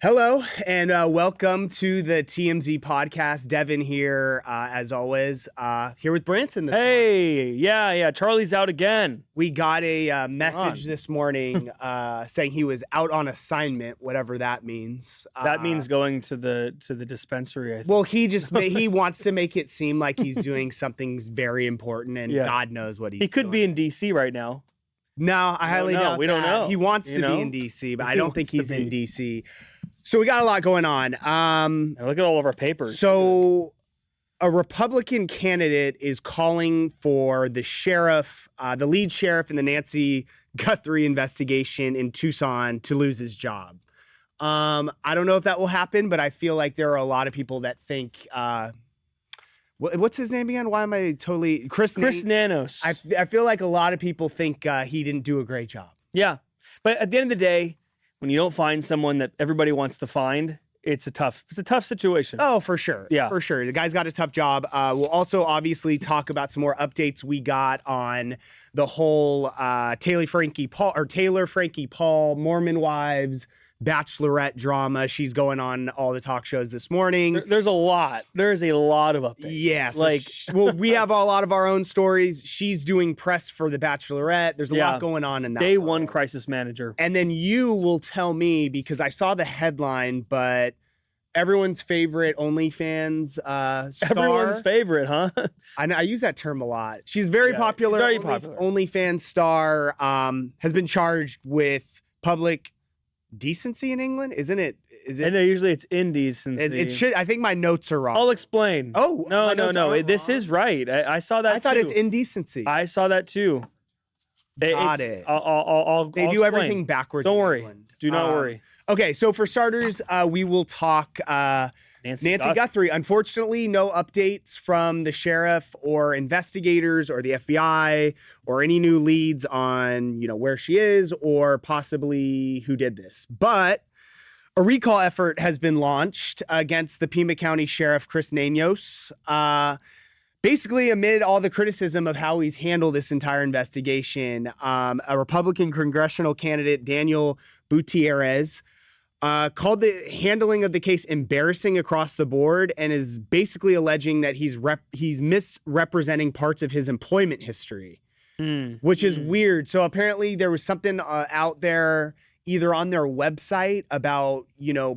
Hello, and welcome to the TMZ podcast. Devin here, as always, here with Branson this morning. Hey, yeah, Charlie's out again. We got a message this morning saying he was out on assignment, whatever that means. That means going to the dispensary, I think. Well, he wants to make it seem like he's doing something very important, and God knows what he's doing. He could be in D.C. right now. No, I highly doubt we don't know. He wants to be in D.C., but I don't think he's in D.C., So we got a lot going on. Look at all of our papers. So a Republican candidate is calling for the sheriff, the lead sheriff in the Nancy Guthrie investigation in Tucson to lose his job. I don't know if that will happen, but I feel like there are a lot of people that think, what's his name again? Why am I totally... Chris Nanos. I feel like a lot of people think he didn't do a great job. Yeah. But at the end of the day, when you don't find someone that everybody wants to find, it's a tough situation. Oh, for sure. Yeah. For sure. The guy's got a tough job. We'll also obviously talk about some more updates we got on the whole Taylor Frankie Paul, Mormon Wives, Bachelorette drama. She's going on all the talk shows this morning. There's a lot. There's a lot of updates. Yeah. So we have a lot of our own stories. She's doing press for the Bachelorette. There's a lot going on in that. Day one crisis manager. And then you will tell me, because I saw the headline, but everyone's favorite OnlyFans star. Everyone's favorite, huh? I use that term a lot. She's very popular. She's very popular. OnlyFans star has been charged with public decency in England, isn't it? I know usually it's indecency. It should. I think my notes are wrong. I'll explain. Oh, no. This is right. I saw that. I thought it's indecency. I saw that too. Got it. I'll They do explain. everything backwards. Don't in worry. England. Do not worry. Okay, so for starters, we will talk Nancy Guthrie. Unfortunately, no updates from the sheriff or investigators or the FBI or any new leads on, where she is or possibly who did this. But a recall effort has been launched against the Pima County Sheriff, Chris Nanos, basically amid all the criticism of how he's handled this entire investigation. A Republican congressional candidate, Daniel Gutierrez, called the handling of the case embarrassing across the board and is basically alleging that he's misrepresenting parts of his employment history, which is weird. So apparently there was something out there either on their website about,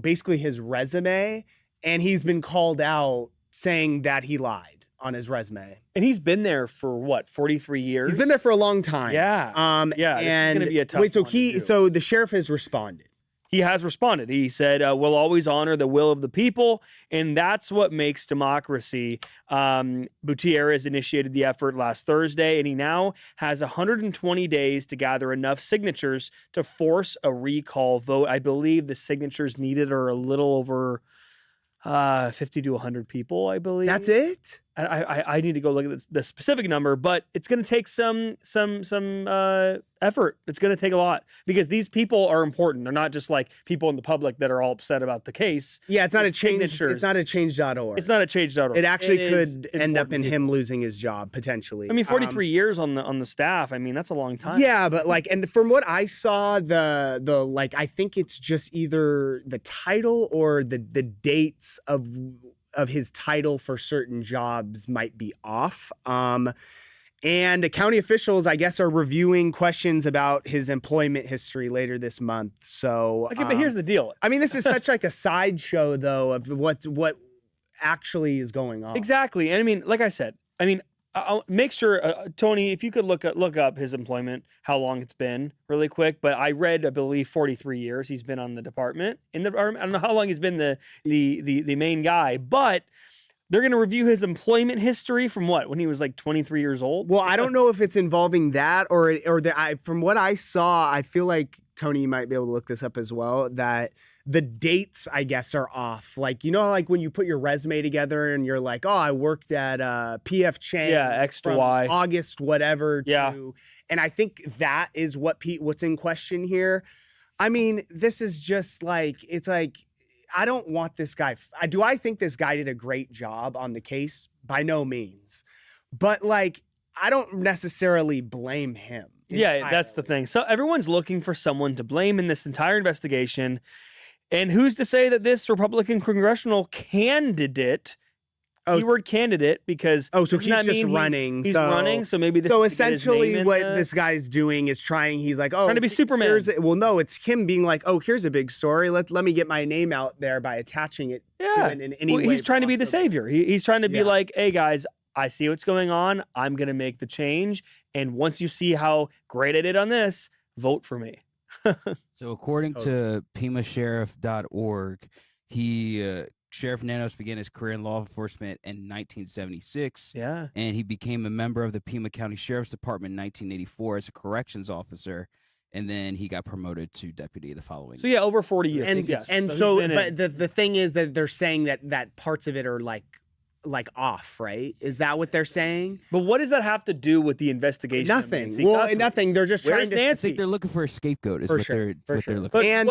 basically his resume, and he's been called out saying that he lied on his resume. And he's been there for what, 43 years? He's been there for a long time. Yeah. And this is going to be a tough one. So the sheriff has responded. He has responded. He said, we'll always honor the will of the people, and that's what makes democracy. Gutierrez initiated the effort last Thursday, and he now has 120 days to gather enough signatures to force a recall vote. I believe the signatures needed are a little over 50 to 100 people, I believe. That's it? I need to go look at the specific number, but it's going to take some effort. It's going to take a lot because these people are important. They're not just like people in the public that are all upset about the case. Yeah, it's not a change. It's not a change.org. It's not a change.org. It actually could end up in him losing his job potentially. I mean, 43 years on the staff. I mean, that's a long time. Yeah, but and from what I saw, the I think it's just either the title or the dates of his title for certain jobs might be off. And county officials, I guess, are reviewing questions about his employment history later this month. So, okay, but here's the deal. I mean, this is such like a sideshow, though, of what actually is going on. Exactly. And I mean, like I said, I'll make sure, Tony, if you could look up his employment, how long it's been really quick. But I read, I believe, 43 years he's been on the department. I don't know how long he's been the main guy, but they're going to review his employment history from when he was like 23 years old. Well, I don't know if it's involving that or from what I saw, I feel like Tony, you might be able to look this up as well, that the dates, I guess, are off. Like, like when you put your resume together and you're like, oh, I worked at PF Chang's. Yeah, X to Y. August, whatever. Yeah. And I think that is what's in question here. I mean, this is just it's like, I don't want this guy. Do I think this guy did a great job on the case? By no means. But I don't necessarily blame him. Yeah, that's the thing. So everyone's looking for someone to blame in this entire investigation. And who's to say that this Republican congressional candidate, keyword candidate, because so he's just running. He's running, so maybe this so is essentially what this guy's doing is he's like, trying to be Superman. Well, no, it's him being like, oh, here's a big story. Let me get my name out there by attaching it to it in any way. He's trying to be the savior. He's trying to be like, hey guys, I see what's going on. I'm gonna make the change, and once you see how great I did on this, vote for me. So according to PimaSheriff.org, Sheriff Nanos began his career in law enforcement in 1976. Yeah. And he became a member of the Pima County Sheriff's Department in 1984 as a corrections officer. And then he got promoted to deputy the following year. So, over 40 years. But the thing is that they're saying that parts of it are like off, right? Is that what they're saying? But what does that have to do with the investigation? Nothing. Nothing. They're just trying to. I think they're looking for a scapegoat. Is what they're looking for. And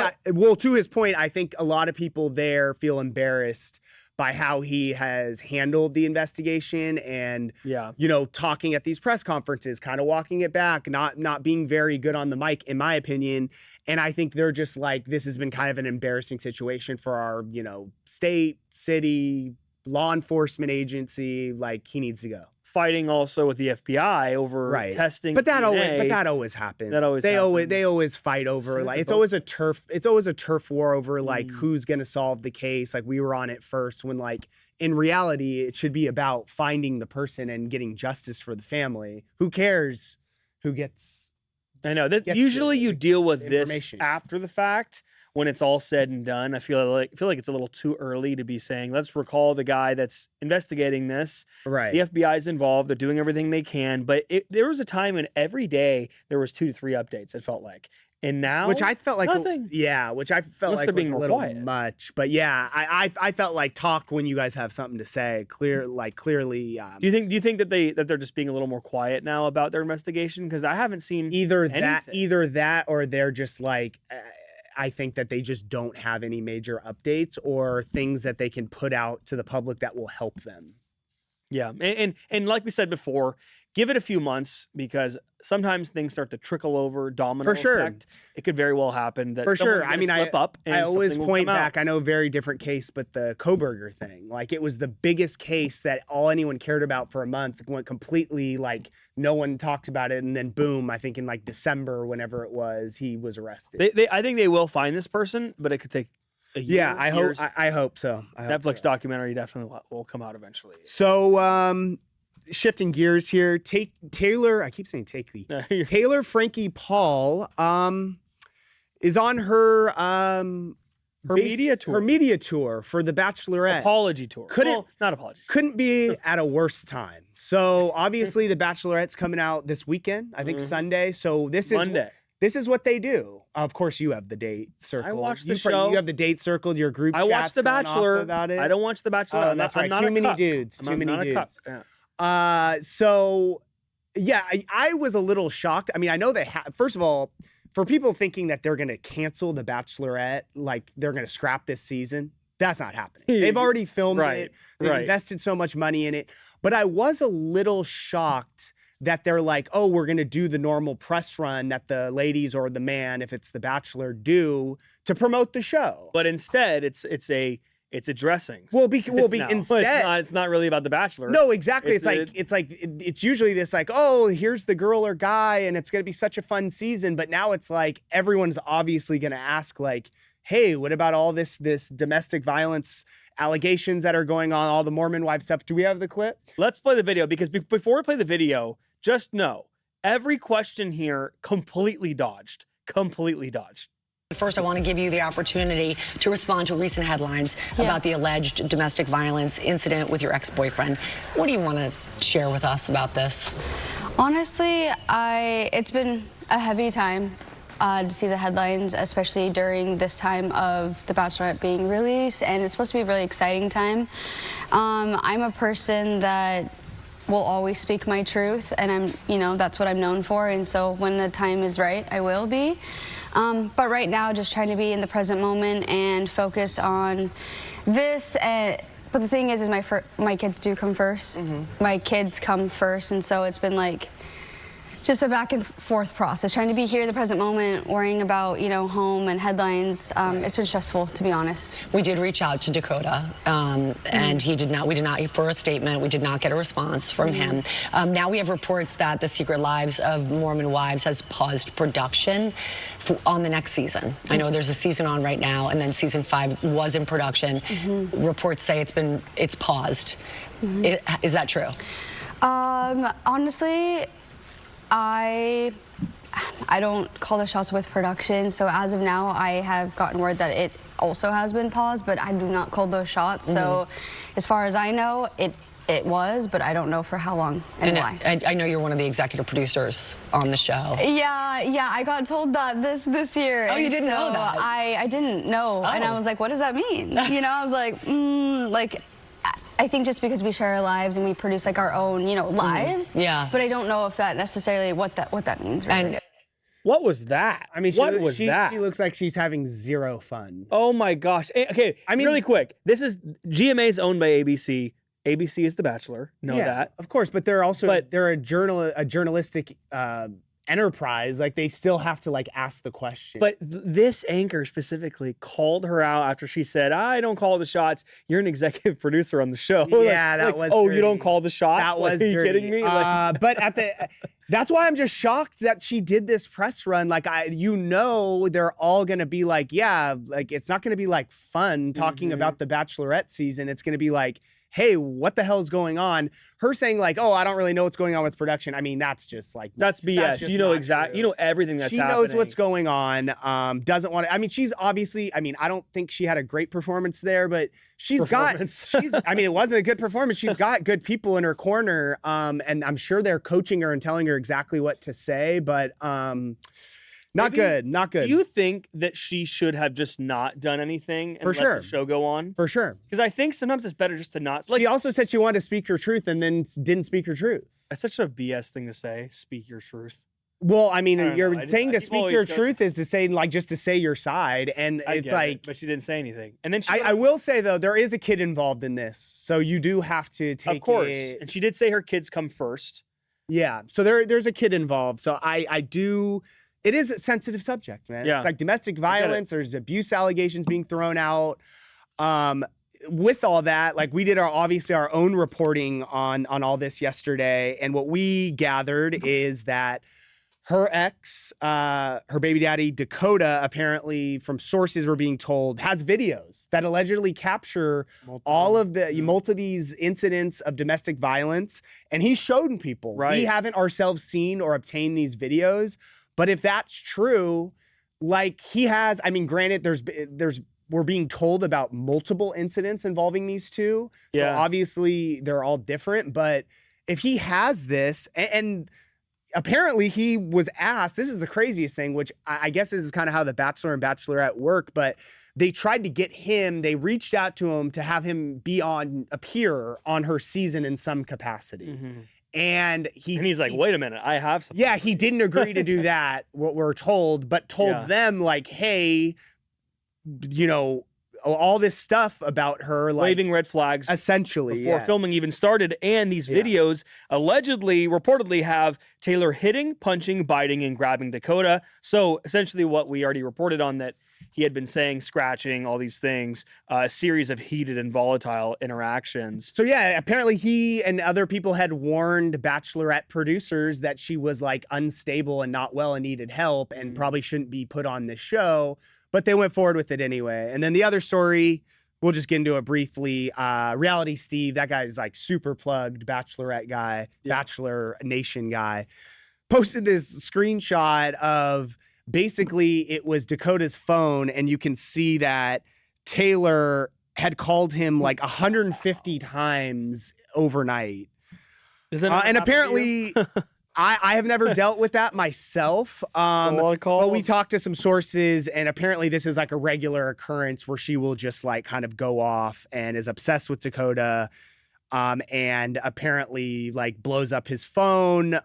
to his point, I think a lot of people there feel embarrassed by how he has handled the investigation and talking at these press conferences, kind of walking it back, not being very good on the mic, in my opinion. And I think they're just like, this has been kind of an embarrassing situation for our state, city, law enforcement agency. Like, he needs to go. Fighting also with the FBI over testing, but that always happens. They always fight over it's always a turf war over who's gonna solve the case. Like, we were on it first, when in reality it should be about finding the person and getting justice for the family. Who cares who gets? I know that usually you deal with this after the fact. When it's all said and done, I feel like it's a little too early to be saying, let's recall the guy that's investigating this. Right. The FBI's involved. They're doing everything they can. But there was a time when every day there was 2 to 3 updates, it felt like. And now, which I felt like nothing. Which I felt like was a little much. But yeah, I felt like talk when you guys have something to say. Clearly. Do you think that they're just being a little more quiet now about their investigation? Because I haven't seen either that or they're just like. I think that they just don't have any major updates or things that they can put out to the public that will help them. Yeah. And like we said before, give it a few months, because sometimes things start to trickle over, domino effect. It could very well happen that someone's gonna slip up and I always point back, out. I know, very different case, but the Koberger thing, like, it was the biggest case that all anyone cared about for a month, went completely, no one talked about it, and then boom, I think in December, whenever it was, he was arrested. I think they will find this person, but it could take a year. Yeah, I hope so. Netflix documentary definitely will come out eventually. So, shifting gears here, Taylor, I keep saying Taylor Frankie Paul is on her media tour for The Bachelorette. Apology tour. Not apology. Couldn't be at a worse time. So obviously The Bachelorette's coming out this weekend, I think Sunday. So this is Monday. This is what they do. Of course, you have the date circled. I watched the show. You have the date circled. Your group. I watched The Bachelor. About it. I don't watch The Bachelor. Oh, that's right. Too many dudes. Too many dudes. So, yeah, I was a little shocked. I mean, I know they have. First of all, for people thinking that they're going to cancel The Bachelorette, they're going to scrap this season, that's not happening. They've already filmed it. They've invested so much money in it. But I was a little shocked that they're like, oh, we're going to do the normal press run that the ladies or the man, if it's The Bachelor, do to promote the show. But instead, it's a dressing. Instead, it's not really about The Bachelor. No, exactly. It's usually this oh, here's the girl or guy, and it's gonna be such a fun season. But now it's like everyone's obviously gonna ask, hey, what about all this domestic violence allegations that are going on, all the Mormon Wives stuff? Do we have the clip? Let's play the video, because before we play the video, just know every question here completely dodged. First, I want to give you the opportunity to respond to recent headlines about the alleged domestic violence incident with your ex-boyfriend. What do you want to share with us about this? Honestly, it's been a heavy time to see the headlines, especially during this time of The Bachelorette being released, and it's supposed to be a really exciting time. I'm a person that will always speak my truth, and that's what I'm known for, and so when the time is right, I will be. But right now, just trying to be in the present moment and focus on this. But the thing is my kids do come first. My kids come first, and so it's been just a back and forth process, trying to be here in the present moment, worrying about, you know, home and headlines. It's been stressful, to be honest. We did reach out to Dakota, and we did not, for a statement, we did not get a response from him. Now we have reports that The Secret Lives of Mormon Wives has paused production on the next season. I know there's a season on right now, and then season 5 was in production. Reports say it's paused. Is that true? Honestly, I don't call the shots with production, so as of now, I have gotten word that it also has been paused, but I do not call those shots. So as far as I know, it was, but I don't know for how long and why. I know you're one of the executive producers on the show. Yeah, I got told that this year. Oh, you didn't know that? I didn't know, and I was like, what does that mean? You know, I was like, I think just because we share our lives and we produce like our own, you know, lives. Yeah. But I don't know if that necessarily what that means really. And What was that? I mean, what was that? She looks like she's having zero fun. Oh my gosh. Okay, I mean, really quick. This is GMA is owned by ABC. ABC is The Bachelor. Know that. Of course, but they're also they're a journalistic enterprise. Like they still have to like ask the question. But this anchor specifically called her out after she said, "I don't call the shots. You're an executive producer on the show." Yeah, that was. Oh, dirty. You don't call the shots? That was. Are you kidding me? But that's why I'm just shocked that she did this press run. Like they're all gonna be like, yeah, like it's not gonna be like fun talking about the Bachelorette season. It's gonna be like, hey, what the hell is going on? Her saying like, oh, I don't really know what's going on with production. I mean, that's just like that's BS. That's you know exactly. You know everything that's happening. She knows what's going on. Doesn't want to. I mean, she's obviously. I mean, I don't think she had a great performance there, but I mean, it wasn't a good performance. She's got good people in her corner, and I'm sure they're coaching her and telling her exactly what to say. But not good. Do you think that she should have just not done anything and let the show go on? For sure. Because I think sometimes it's better just to not. She also said she wanted to speak her truth and then didn't speak her truth. That's such a BS thing to say. Speak your truth. Well, I mean, you're saying to speak your truth is to say like just to say your side, and it's like. But she didn't say anything. And then I will say though, there is a kid involved in this, so you do have to take. Of course, and she did say her kids come first. Yeah, so there's a kid involved. So I do. It is a sensitive subject, man. Yeah. It's like domestic violence. There's abuse allegations being thrown out. With all that, like we did obviously our own reporting on all this yesterday. And what we gathered is that her ex, her baby daddy, Dakota, apparently from sources we're being told, has videos that allegedly capture multiple of these incidents of domestic violence. And he's shown people. Right. We haven't ourselves seen or obtained these videos. But if that's true, like he has, I mean, granted, we're being told about multiple incidents involving these two. Yeah. So obviously they're all different. But if he has this, and apparently he was asked, this is the craziest thing, which I guess this is kind of how the Bachelor and Bachelorette work, but they tried to get him, they reached out to him to have him appear on her season in some capacity. Mm-hmm. And he's like, wait a minute, I have something. Yeah, he didn't agree to do that, what we're told, but told them like, hey, you know, all this stuff about her, like waving red flags essentially before filming even started. And these videos reportedly have Taylor hitting, punching, biting, and grabbing Dakota. So essentially what we already reported on, that he had been saying, scratching, all these things, a series of heated and volatile interactions. So yeah, apparently he and other people had warned Bachelorette producers that she was like unstable and not well and needed help and probably shouldn't be put on this show, but they went forward with it anyway. And then the other story, we'll just get into it briefly. Reality Steve, that guy is like super plugged Bachelorette guy, Bachelor Nation guy, posted this screenshot of basically it was Dakota's phone, and you can see that Taylor had called him like 150 times overnight. And apparently I have never dealt with that myself. But we talked to some sources, and apparently this is like a regular occurrence where she will just like kind of go off and is obsessed with Dakota, and apparently like blows up his phone.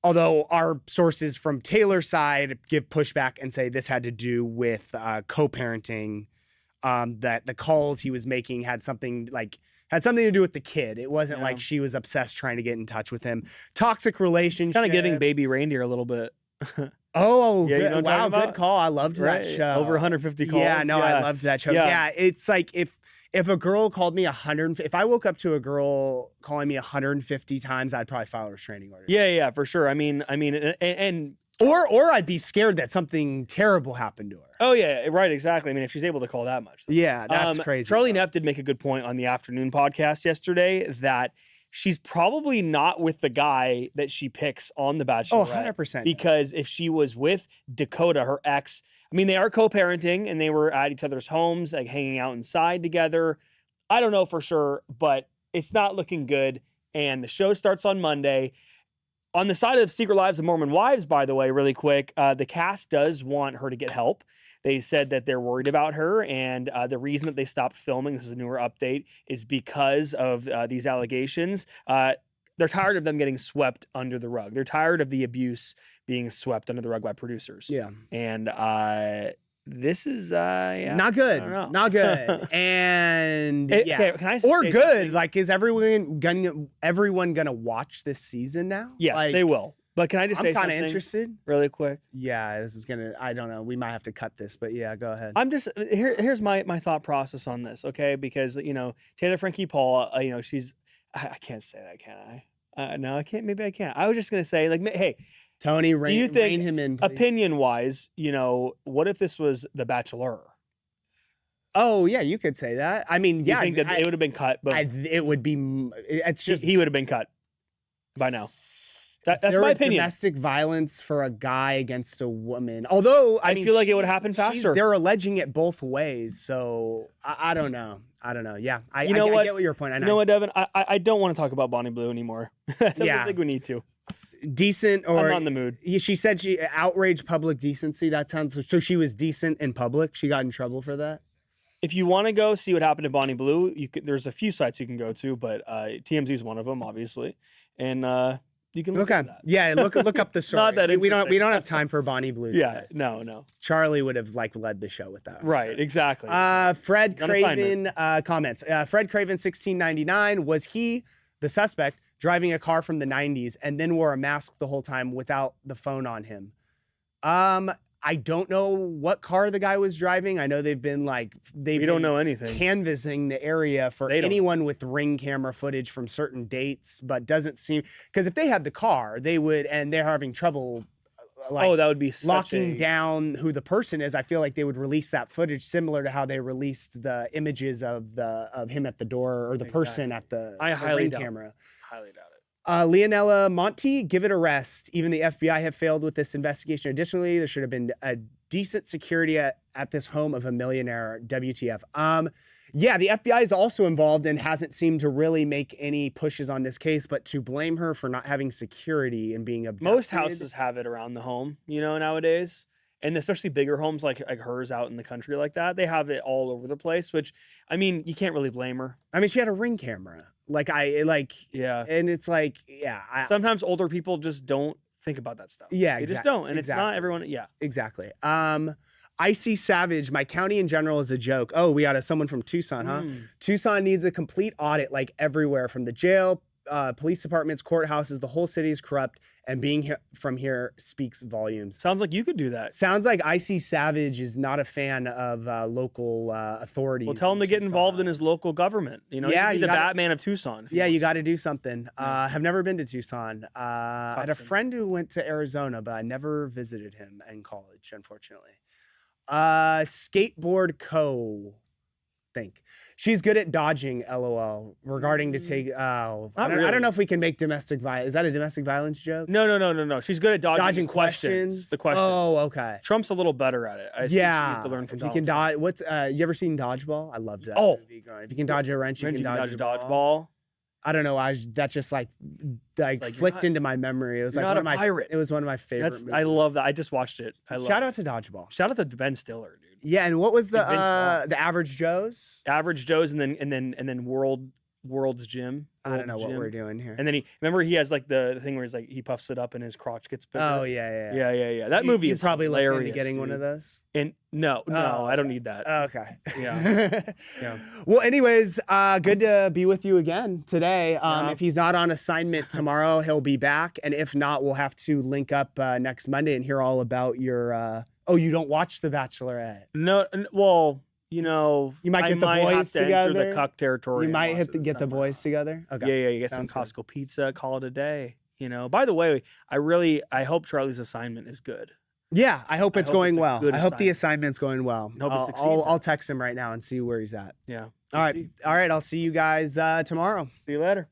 Although our sources from Taylor's side give pushback and say this had to do with co-parenting, that the calls he was making had something like Had something to do with the kid. It wasn't Yeah. like she was obsessed trying to get in touch with him. Toxic relationship. Kind of giving Baby Reindeer a little bit. Oh, Yeah, you good. know what I'm Wow, talking good about? call. I loved Right. that show. Over 150 calls. Yeah, no, I loved that show. Yeah. Yeah, it's like if a girl called me if I woke up to a girl calling me 150 times, I'd probably file a restraining order. Yeah, for sure. I mean, and Or I'd be scared that something terrible happened to her. oh yeah, right, exactly. I mean, if she's able to call that much. Yeah, that's crazy. Charlie Neff did make a good point on the afternoon podcast yesterday that she's probably not with the guy that she picks on The Bachelorette. Oh, 100%. Because if she was with Dakota, her ex, I mean, they are co-parenting and they were at each other's homes, like hanging out inside together. I don't know for sure, but it's not looking good. And the show starts on Monday. On the side of Secret Lives of Mormon Wives, by the way, really quick, the cast does want her to get help. They said that they're worried about her, and the reason that they stopped filming, this is a newer update, is because of these allegations. They're tired of them getting swept under the rug. They're tired of the abuse being swept under the rug by producers. Yeah. And this is yeah, Not good. I don't know. Not good. And yeah. Okay, can I Or say good. something? Like, is everyone gonna watch this season now? Yes, Like, they will. But can I just say I'm kind something of interested. really quick? Yeah, this is gonna. I don't know. We might have to cut this, but yeah, go ahead. I'm just here's my thought process on this, okay? Because Taylor Frankie Paul, she's I can't say that, can I? No, I can't. Maybe I can't. I was just gonna say, like, hey, Tony, do you think rein him in, please. opinion wise, what if this was The Bachelor? Oh yeah, you could say that. I mean, Do yeah, you think that it would have been cut? But it would be. It's just he would have been cut by now. That's there my was opinion. Domestic violence for a guy against a woman. Although I mean, feel like it would she's- happen she's- faster. They're alleging it both ways, so I don't know. I don't know. Yeah, I You know I what? get what your point. You know what, Devin? I don't want to talk about Bonnie Blue anymore. I don't Yeah. think we need to. Decent I'm or not in the mood. she said she outraged public decency. That sounds so. She was decent in public. She got in trouble for that. If you want to go see what happened to Bonnie Blue, there's a few sites you can go to, but TMZ is one of them, obviously, and you can look Okay. at that. Yeah, look up the story. Not that we don't interesting. have time for Bonnie Blue. Yeah, today. no. Charlie would have led the show with that. Right, exactly. Fred On Craven assignment. comments. Fred Craven 1699, was he the suspect driving a car from the 90s and then wore a mask the whole time without the phone on him? I don't know what car the guy was driving. I know we don't know anything. canvassing the area for They don't. anyone with ring camera footage from certain dates, but doesn't seem, because if they had the car, they would, and they're having trouble That would be locking down who the person is. I feel like they would release that footage similar to how they released the images of him at the door or the person at the highly ring doubt it. camera. Highly doubt it. Leonella Monti, give it a rest. Even the FBI have failed with this investigation. Additionally, there should have been a decent security at this home of a millionaire. WTF. Yeah, the FBI is also involved and hasn't seemed to really make any pushes on this case, but to blame her for not having security and being abducted. Most houses have it around the home, nowadays. And especially bigger homes like hers out in the country like that, they have it all over the place, which, I mean, you can't really blame her. I mean, she had a ring camera. Yeah. And it's like, yeah. Sometimes older people just don't think about that stuff. Yeah, They just don't. And it's exactly. not everyone. Yeah. Exactly. Icy Savage, my county in general is a joke. Oh, we got someone from Tucson, huh? Tucson needs a complete audit, like everywhere, from the jail, police departments, courthouses. The whole city is corrupt, and being from here speaks volumes. Sounds like you could do that. Sounds like Icy Savage is not a fan of local authorities. Well, tell him to get Tucson. involved in his local government. Yeah, you can be you the gotta- Batman of Tucson. Yeah, you got to do something. Have never been to Tucson. I had a Tucson. friend who went to Arizona, but I never visited him in college, unfortunately. Skateboard Co. Think she's good at dodging. LOL. Regarding to take. Oh, I really. don't know if we can make domestic violence. Is that a domestic violence joke? No. She's good at dodging questions. The questions. Oh, okay. Trump's a little better at it. I assume Yeah. she needs to learn from if you can Donald Trump. dodge, you ever seen Dodgeball? I loved that. Oh. movie growing up. If you can dodge a wrench, you Remember can you dodge can a dodge a ball. dodgeball. I don't know. That just like like, you're flicked not- into my memory. It was you're like not one of a my pirate. It was one of my favorite. movies. I love that. I just watched it. Shout out to Dodgeball. Shout out to Ben Stiller, dude. Yeah, and what was And Vince Vaughn. the Average Joe's? Average Joe's and then World World's Gym. I don't know World's what Gym. we're doing here. And then he has like the thing where he's like he puffs it up and his crotch gets bigger. Oh yeah. Yeah. That movie you is probably looked hilarious, into getting dude. one of those. And no, I don't need that. Okay. Yeah. Yeah. Well, anyways, good to be with you again today. Yeah. If he's not on assignment tomorrow, he'll be back. And if not, we'll have to link up next Monday and hear all about your. Oh, you don't watch The Bachelorette? No, well, you know, You might I get the might have boys to enter together. the cuck territory. You and might watch it get the this time boys around. together. Okay. Yeah. You get some Sounds good. Costco pizza, call it a day. You know. By the way, I hope Charlie's assignment is good. Yeah, I hope it's going it's a well. good I hope the assignment. assignment's going well. Hope it succeeds. I'll text him right now and see where he's at. Yeah. All right. I'll see you guys tomorrow. See you later.